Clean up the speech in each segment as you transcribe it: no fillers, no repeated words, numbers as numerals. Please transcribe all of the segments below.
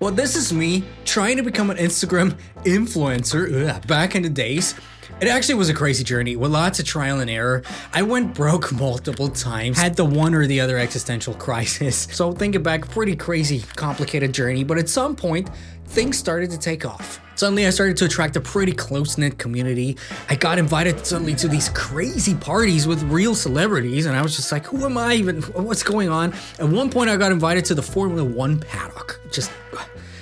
Well, this is me trying to become an Instagram influencer back in the days. It actually was a crazy journey with lots of trial and error. I went broke multiple times, had the one or the other existential crisis. So thinking back, pretty crazy, complicated journey. But at some point, things started to take off. Suddenly, I started to attract a pretty close-knit community. I got invited suddenly to these crazy parties with real celebrities, and I was just like, who am I even? What's going on? At one point, I got invited to the Formula One paddock. Just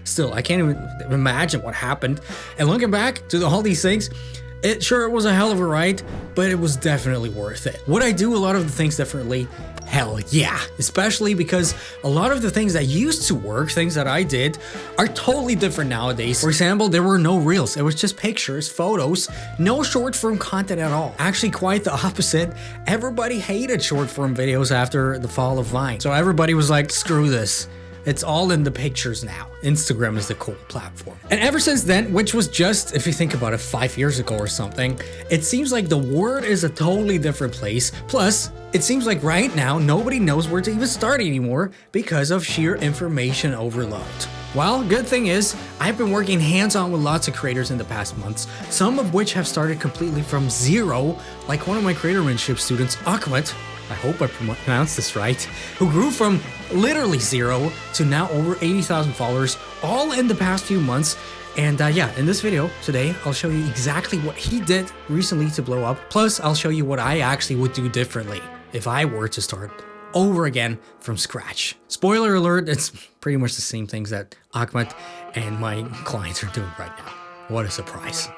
still, I can't even imagine what happened. And looking back to all these things, it was a hell of a ride, but it was definitely worth it. Would I do a lot of the things differently? Hell yeah, especially because a lot of the things that used to work, things that I did, are totally different nowadays. For example, there were no reels. It was just pictures, photos, no short form content at all. Actually, quite the opposite. Everybody hated short form videos after the fall of Vine. So everybody was like, screw this. It's all in the pictures now. Instagram is the cool platform. And ever since then, which was just, if you think about it, 5 years ago or something, it seems like the world is a totally different place. Plus, it seems like right now, nobody knows where to even start anymore because of sheer information overload. Well, good thing is, I've been working hands-on with lots of creators in the past months, some of which have started completely from zero, like one of my creatormanship students, Ahmed, I hope I pronounced this right, who grew from literally zero to now over 80,000 followers, all in the past few months. And yeah, in this video today, I'll show you exactly what he did recently to blow up. Plus, I'll show you what I actually would do differently if I were to start over again from scratch. Spoiler alert, it's pretty much the same things that Ahmed and my clients are doing right now. What a surprise.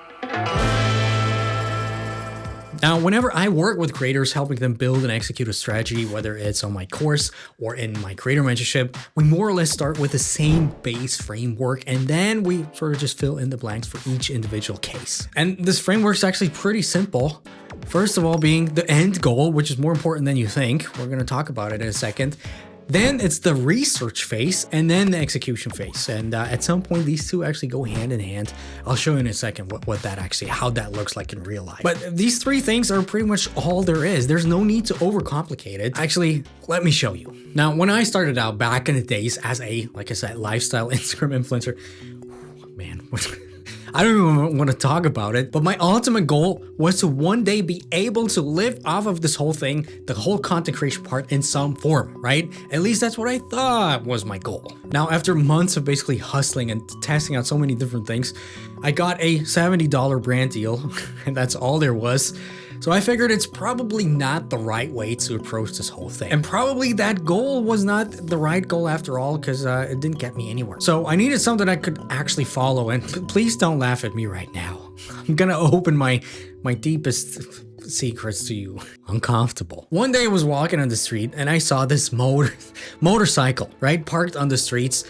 Now, whenever I work with creators, helping them build and execute a strategy, whether it's on my course or in my creator mentorship, we more or less start with the same base framework, and then we sort of just fill in the blanks for each individual case. And this framework is actually pretty simple. First of all, being the end goal, which is more important than you think. We're going to talk about it in a second. Then it's the research phase, and then the execution phase. And at some point, these two actually go hand in hand. I'll show you in a second what that actually, how that looks like in real life. But these three things are pretty much all there is. There's no need to overcomplicate it. Actually, let me show you. Now, when I started out back in the days as a, like I said, lifestyle Instagram influencer, man, I don't even want to talk about it, but my ultimate goal was to one day be able to live off of this whole thing, the whole content creation part in some form, right? At least that's what I thought was my goal. Now, after months of basically hustling and testing out so many different things, I got a $70 brand deal, and that's all there was. So I figured it's probably not the right way to approach this whole thing. And probably that goal was not the right goal after all, because it didn't get me anywhere. So I needed something I could actually follow, and please don't laugh at me right now. I'm gonna open my deepest secrets to you. Uncomfortable. One day I was walking on the street and I saw this motorcycle, right? Parked on the streets,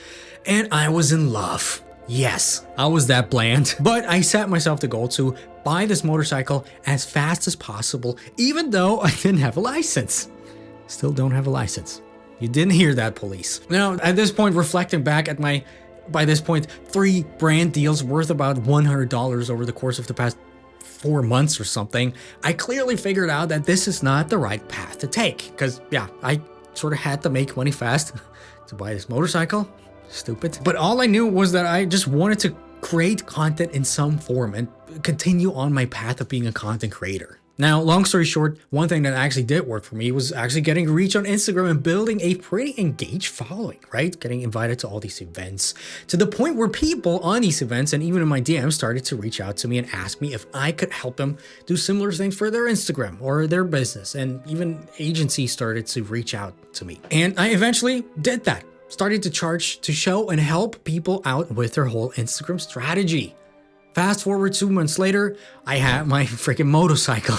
and I was in love. Yes, I was that bland, but I set myself the goal to buy this motorcycle as fast as possible, even though I didn't have a license. Still don't have a license. You didn't hear that, police. Now, at this point, reflecting back at my, by this point, 3 brand deals worth about $100 over the course of the past 4 months or something, I clearly figured out that this is not the right path to take. Because, yeah, I sort of had to make money fast to buy this motorcycle. Stupid. But all I knew was that I just wanted to create content in some form and continue on my path of being a content creator. Now, long story short, one thing that actually did work for me was actually getting reach on Instagram and building a pretty engaged following, right? Getting invited to all these events, to the point where people on these events and even in my DMs started to reach out to me and ask me if I could help them do similar things for their Instagram or their business. And even agencies started to reach out to me. And I eventually did that. Started to charge to show and help people out with their whole Instagram strategy. Fast forward 2 months later, I had my freaking motorcycle.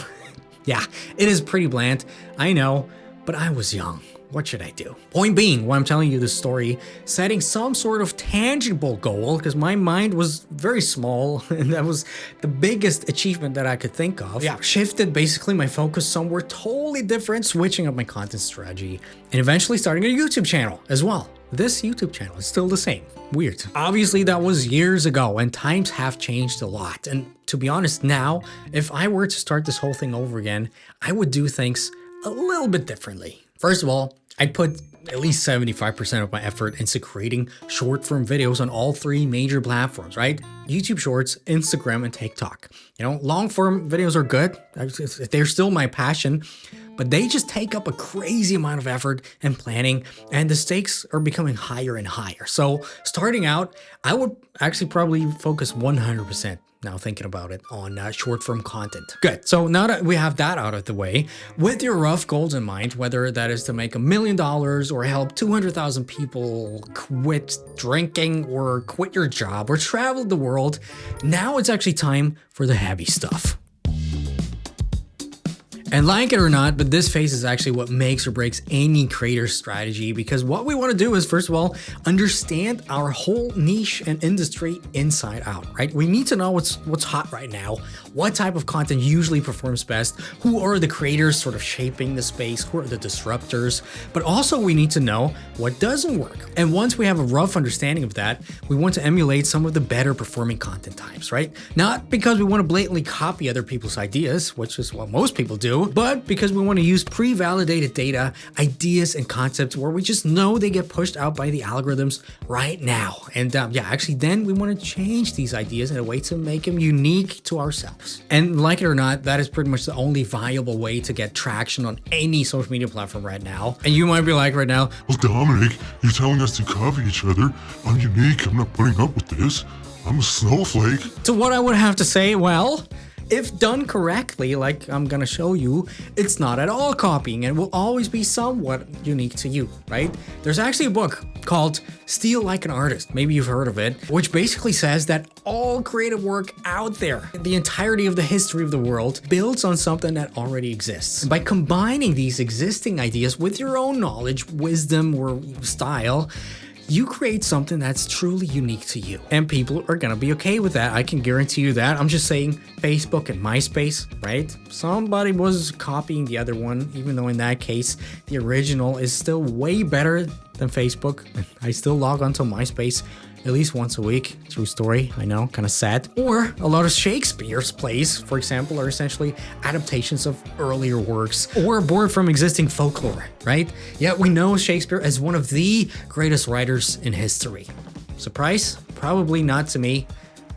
Yeah, it is pretty bland, I know, but I was young. What should I do? Point being, when I'm telling you this story, setting some sort of tangible goal, because my mind was very small, and that was the biggest achievement that I could think of. Yeah, shifted basically my focus somewhere totally different, switching up my content strategy, and eventually starting a YouTube channel as well. This YouTube channel is still the same. Weird. Obviously, that was years ago, and times have changed a lot. And to be honest, now, if I were to start this whole thing over again, I would do things a little bit differently. First of all, I'd put at least 75% of my effort into creating short form videos on all three major platforms, right? YouTube Shorts, Instagram, and TikTok. You know, long form videos are good. They're still my passion, but they just take up a crazy amount of effort and planning, and the stakes are becoming higher and higher. So starting out, I would actually probably focus 100%, now thinking about it, on short form content. Good. So now that we have that out of the way, with your rough goals in mind, whether that is to make $1 million or help 200,000 people quit drinking or quit your job or travel the world, now it's actually time for the heavy stuff. And like it or not, but this phase is actually what makes or breaks any creator strategy, because what we want to do is, first of all, understand our whole niche and industry inside out, right? We need to know what's hot right now, what type of content usually performs best, who are the creators sort of shaping the space, who are the disruptors, but also we need to know what doesn't work. And once we have a rough understanding of that, we want to emulate some of the better performing content types, right? Not because we want to blatantly copy other people's ideas, which is what most people do, but because we want to use pre-validated data, ideas, and concepts where we just know they get pushed out by the algorithms right now. And actually then we want to change these ideas in a way to make them unique to ourselves. And like it or not, that is pretty much the only viable way to get traction on any social media platform right now. And you might be like right now, well, Dominic, you're telling us to copy each other. I'm unique. I'm not putting up with this. I'm a snowflake. So what I would have to say, well, if done correctly, like I'm gonna show you, it's not at all copying and will always be somewhat unique to you, right? There's actually a book called Steal Like an Artist, maybe you've heard of it, which basically says that all creative work out there, the entirety of the history of the world, builds on something that already exists. And by combining these existing ideas with your own knowledge, wisdom, or style, you create something that's truly unique to you. And people are gonna be okay with that. I can guarantee you that. I'm just saying Facebook and MySpace, right? Somebody was copying the other one, even though in that case, the original is still way better than Facebook. I still log onto MySpace at least once a week. True story, I know, kind of sad. Or a lot of Shakespeare's plays, for example, are essentially adaptations of earlier works or borrowed from existing folklore, right? Yet we know Shakespeare as one of the greatest writers in history. Surprise? Probably not to me.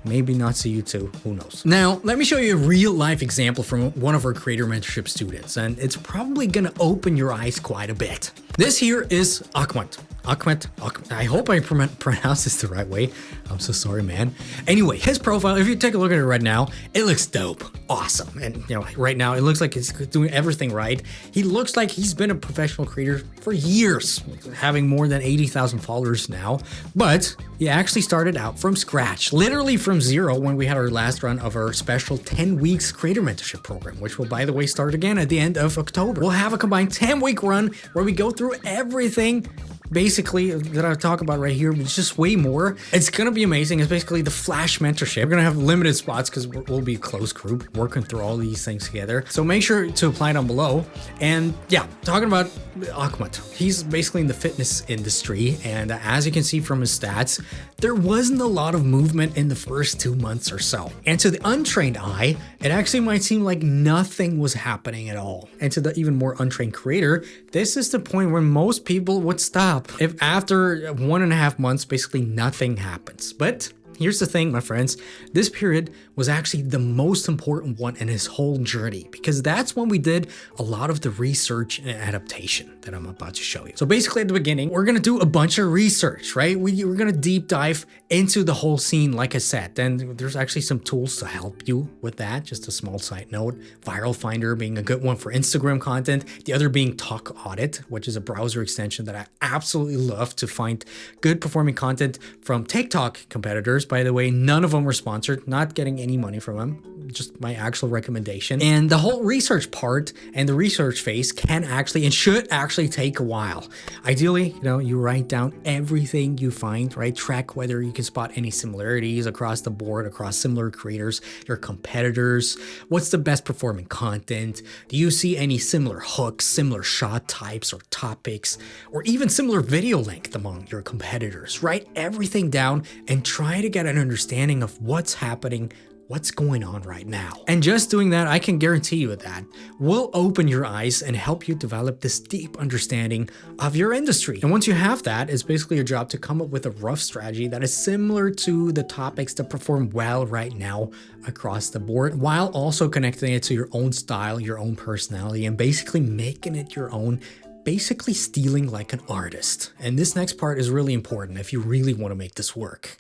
Maybe not to you too, who knows. Now, let me show you a real life example from one of our creator mentorship students, and it's probably gonna open your eyes quite a bit. This here is Ahmed. I hope I pronounced this the right way. I'm so sorry, man. Anyway, his profile, if you take a look at it right now, it looks dope, awesome. And you know, right now it looks like he's doing everything right. He looks like he's been a professional creator for years, having more than 80,000 followers now. But he actually started out from scratch, literally from zero, when we had our last run of our special 10 weeks creator mentorship program, which will, by the way, start again at the end of October. We'll have a combined 10-week run where we go through everything basically that I talk about right here, but it's just way more. It's gonna be amazing. It's basically the flash mentorship. We're gonna have limited spots because we'll be a close group working through all these things together. So make sure to apply down below. And yeah, talking about Ahmed, he's basically in the fitness industry, and as you can see from his stats, there wasn't a lot of movement in the first 2 months or so. And to the untrained eye, it actually might seem like nothing was happening at all. And to the even more untrained creator, this is the point where most people would stop if after 1.5 months, basically nothing happens. But here's the thing, my friends, this period was actually the most important one in his whole journey, because that's when we did a lot of the research and adaptation that I'm about to show you. So basically at the beginning, we're gonna do a bunch of research, right? We're gonna deep dive into the whole scene, like I said. And there's actually some tools to help you with that. Just a small side note, Viral Finder being a good one for Instagram content, the other being Talk Audit, which is a browser extension that I absolutely love to find good performing content from TikTok competitors. By the way, none of them were sponsored, not getting any money from them, just my actual recommendation. And the whole research part and the research phase can actually and should actually take a while. Ideally, you write down everything you find, right? Track whether you can spot any similarities across the board, across similar creators, your competitors. What's the best performing content? Do you see any similar hooks, similar shot types or topics, or even similar video length among your competitors? Write everything down and try to get an understanding of what's happening what's going on right now. And just doing that, I can guarantee you that will open your eyes and help you develop this deep understanding of your industry. And once you have that, it's basically your job to come up with a rough strategy that is similar to the topics that perform well right now across the board, while also connecting it to your own style, your own personality, and basically making it your own, basically stealing like an artist. And this next part is really important if you really want to make this work.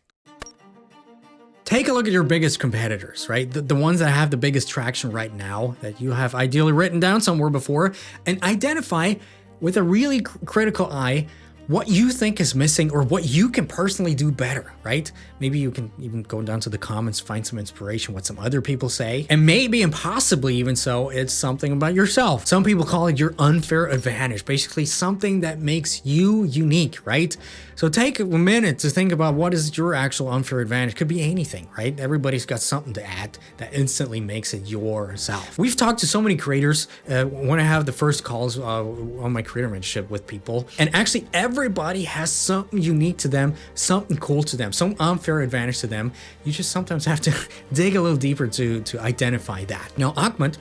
Take a look at your biggest competitors, right? The ones that have the biggest traction right now that you have ideally written down somewhere before, and identify with a really critical eye what you think is missing or what you can personally do better, right? Maybe you can even go down to the comments, find some inspiration, what some other people say. And maybe, and possibly even so, it's something about yourself. Some people call it your unfair advantage, basically something that makes you unique, right? So take a minute to think about what is your actual unfair advantage. Could be anything, right? Everybody's got something to add that instantly makes it yourself. We've talked to so many creators when I have the first calls on my creator mentorship with people, and actually everybody has something unique to them, something cool to them, some unfair advantage to them. You just sometimes have to dig a little deeper to identify that. Now, Ahmed,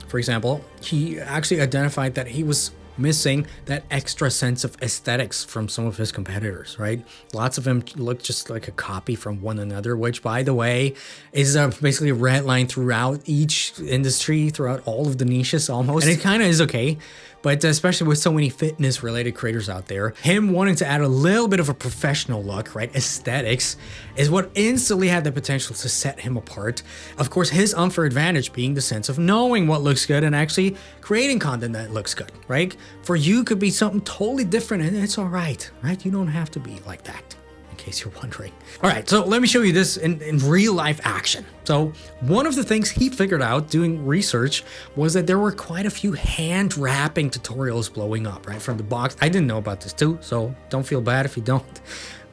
for example, he actually identified that he was missing that extra sense of aesthetics from some of his competitors, right? Lots of them look just like a copy from one another, which, by the way, is basically a red line throughout each industry, throughout all of the niches almost. And it kind of is okay. But especially with so many fitness related creators out there, him wanting to add a little bit of a professional look, right? Aesthetics is what instantly had the potential to set him apart. Of course, his unfair advantage being the sense of knowing what looks good and actually creating content that looks good, right? For you could be something totally different, and it's all right? You don't have to be like that, in case you're wondering. All right, so let me show you this in real life action. So one of the things he figured out doing research was that there were quite a few hand wrapping tutorials blowing up, right, from the box. I didn't know about this too, so don't feel bad if you don't.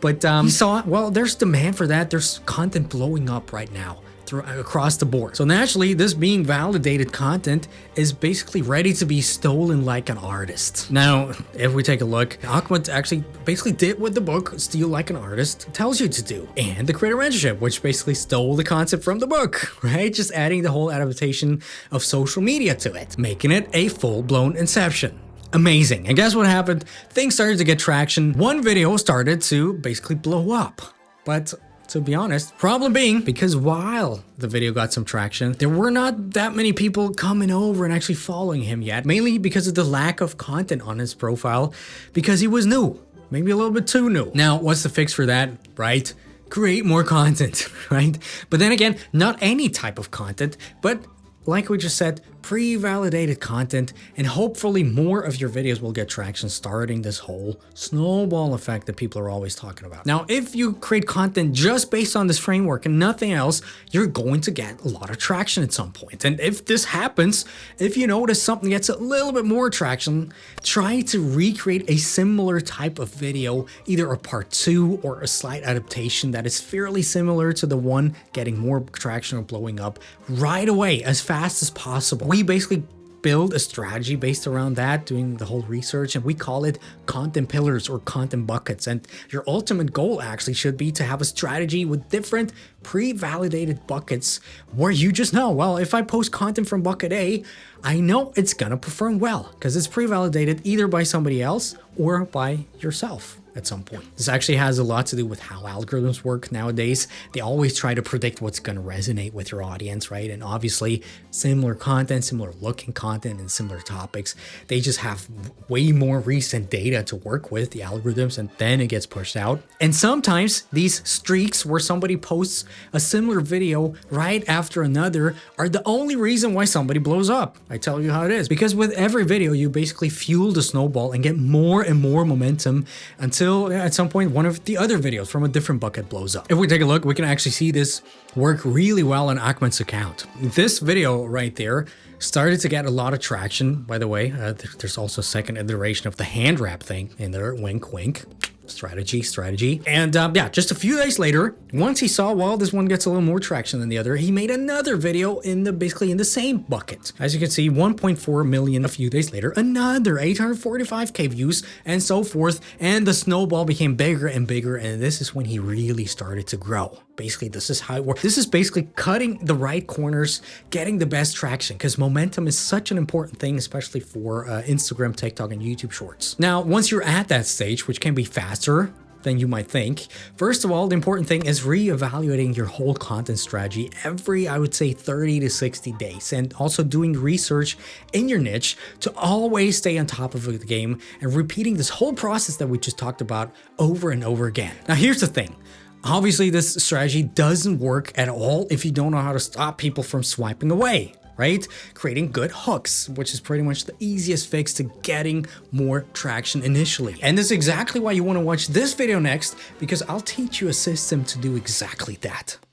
But he saw, well, there's demand for that. There's content blowing up right now across the board. So naturally, this being validated content is basically ready to be stolen like an artist. Now, if we take a look, Ahmed actually basically did what the book Steal Like an Artist tells you to do, and the creator mentorship, which basically stole the concept from the book, right? Just adding the whole adaptation of social media to it, making it a full-blown inception. Amazing. And guess what happened? Things started to get traction. One video started to basically blow up. But to be honest, problem being, because while the video got some traction, there were not that many people coming over and actually following him yet, mainly because of the lack of content on his profile, because he was new, maybe a little bit too new. Now, what's the fix for that, right? Create more content, right? But then again, not any type of content, but like we just said, pre-validated content, and hopefully more of your videos will get traction, starting this whole snowball effect that people are always talking about. Now, if you create content just based on this framework and nothing else, you're going to get a lot of traction at some point. And if this happens, if you notice something gets a little bit more traction, try to recreate a similar type of video, either a part 2 or a slight adaptation that is fairly similar to the one getting more traction or blowing up right away, as fast as possible. We basically build a strategy based around that, doing the whole research, and we call it content pillars or content buckets. And your ultimate goal actually should be to have a strategy with different pre-validated buckets where you just know, well, if I post content from bucket A, I know it's gonna perform well because it's pre-validated either by somebody else or by yourself at some point. This actually has a lot to do with how algorithms work nowadays. They always try to predict what's going to resonate with your audience, right? And obviously similar content, similar looking content, and similar topics, they just have way more recent data to work with, the algorithms, and then it gets pushed out. And sometimes these streaks where somebody posts a similar video right after another are the only reason why somebody blows up. I tell you how it is. Because with every video, you basically fuel the snowball and get more and more momentum until at some point one of the other videos from a different bucket blows up. If we take a look, we can actually see this work really well on Ahmed's account. This video right there started to get a lot of traction, by the way. There's also a second iteration of the hand wrap thing in there, wink wink. Strategy. And yeah, just a few days later, once he saw, well, this one gets a little more traction than the other, he made another video basically in the same bucket. As you can see, 1.4 million a few days later, another 845k views, and so forth. And the snowball became bigger and bigger, and this is when he really started to grow. basically this is how it works. This is basically cutting the right corners, getting the best traction, because momentum is such an important thing, especially for Instagram, TikTok, and YouTube Shorts. Now, once you're at that stage, which can be faster than you might think, first of all, the important thing is reevaluating your whole content strategy every, I would say, 30 to 60 days, and also doing research in your niche to always stay on top of the game and repeating this whole process that we just talked about over and over again. Now, here's the thing. Obviously, this strategy doesn't work at all if you don't know how to stop people from swiping away, right? Creating good hooks, which is pretty much the easiest fix to getting more traction initially. And this is exactly why you want to watch this video next, because I'll teach you a system to do exactly that.